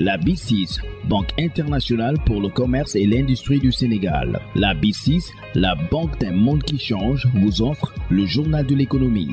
La BICIS, Banque internationale pour le commerce et l'industrie du Sénégal. La BICIS, la banque d'un monde qui change, vous offre le journal de l'économie.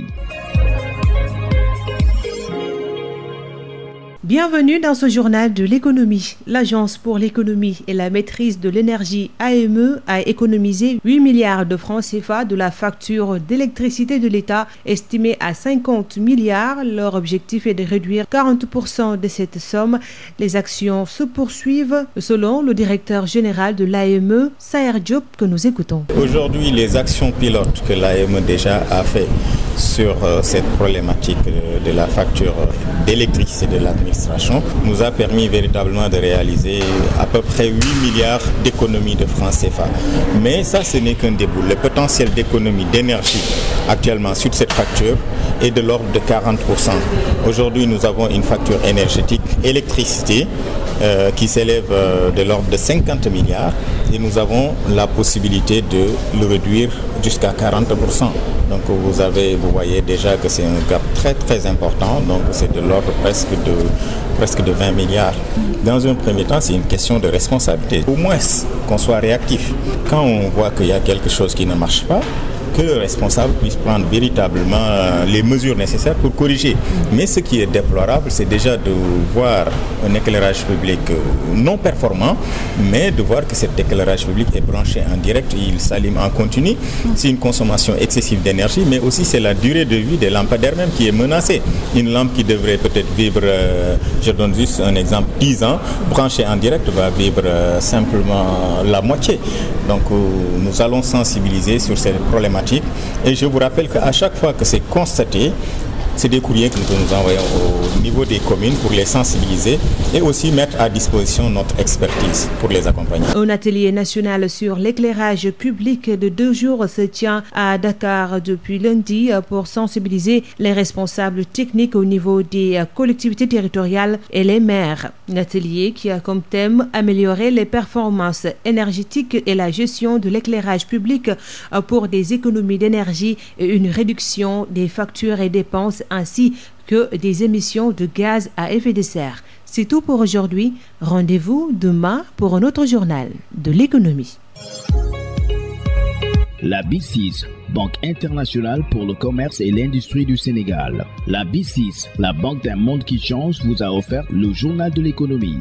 Bienvenue dans ce journal de l'économie. L'Agence pour l'économie et la maîtrise de l'énergie AME a économisé 8 milliards de francs CFA de la facture d'électricité de l'État estimée à 50 milliards. Leur objectif est de réduire 40% de cette somme. Les actions se poursuivent selon le directeur général de l'AME, Saher Diop, que nous écoutons. Aujourd'hui, les actions pilotes que l'AME déjà a fait sur cette problématique de la facture d'électricité de l'administration nous a permis véritablement de réaliser à peu près 8 milliards d'économies de francs CFA. Mais ça, ce n'est qu'un début. Le potentiel d'économie d'énergie actuellement sur cette facture est de l'ordre de 40%. Aujourd'hui, nous avons une facture énergétique électricité qui s'élève de l'ordre de 50 milliards et nous avons la possibilité de le réduire jusqu'à 40%. Donc vous voyez déjà que c'est un gap très très important, donc c'est de l'ordre presque de 20 milliards. Dans un premier temps, c'est une question de responsabilité. Au moins qu'on soit réactif. Quand on voit qu'il y a quelque chose qui ne marche pas, que le responsable puisse prendre véritablement les mesures nécessaires pour corriger. Mais ce qui est déplorable, c'est déjà de voir un éclairage public non performant, mais de voir que cet éclairage public est branché en direct, il s'allume en continu. C'est une consommation excessive d'énergie, mais aussi c'est la durée de vie des lampadaires même qui est menacée. Une lampe qui devrait peut-être vivre, je donne juste un exemple, 10 ans, branchée en direct va vivre simplement la moitié. Donc nous allons sensibiliser sur cette problématique. Et je vous rappelle qu'à chaque fois que c'est constaté, c'est des courriers que nous envoyons au niveau des communes pour les sensibiliser et aussi mettre à disposition notre expertise pour les accompagner. Un atelier national sur l'éclairage public de 2 jours se tient à Dakar depuis lundi pour sensibiliser les responsables techniques au niveau des collectivités territoriales et les maires. Un atelier qui a comme thème améliorer les performances énergétiques et la gestion de l'éclairage public pour des économies d'énergie et une réduction des factures et dépenses ainsi que des émissions de gaz à effet de serre. C'est tout pour aujourd'hui. Rendez-vous demain pour un autre journal de l'économie. La BICIS, Banque internationale pour le commerce et l'industrie du Sénégal. La BICIS, la banque d'un monde qui change, vous a offert le journal de l'économie.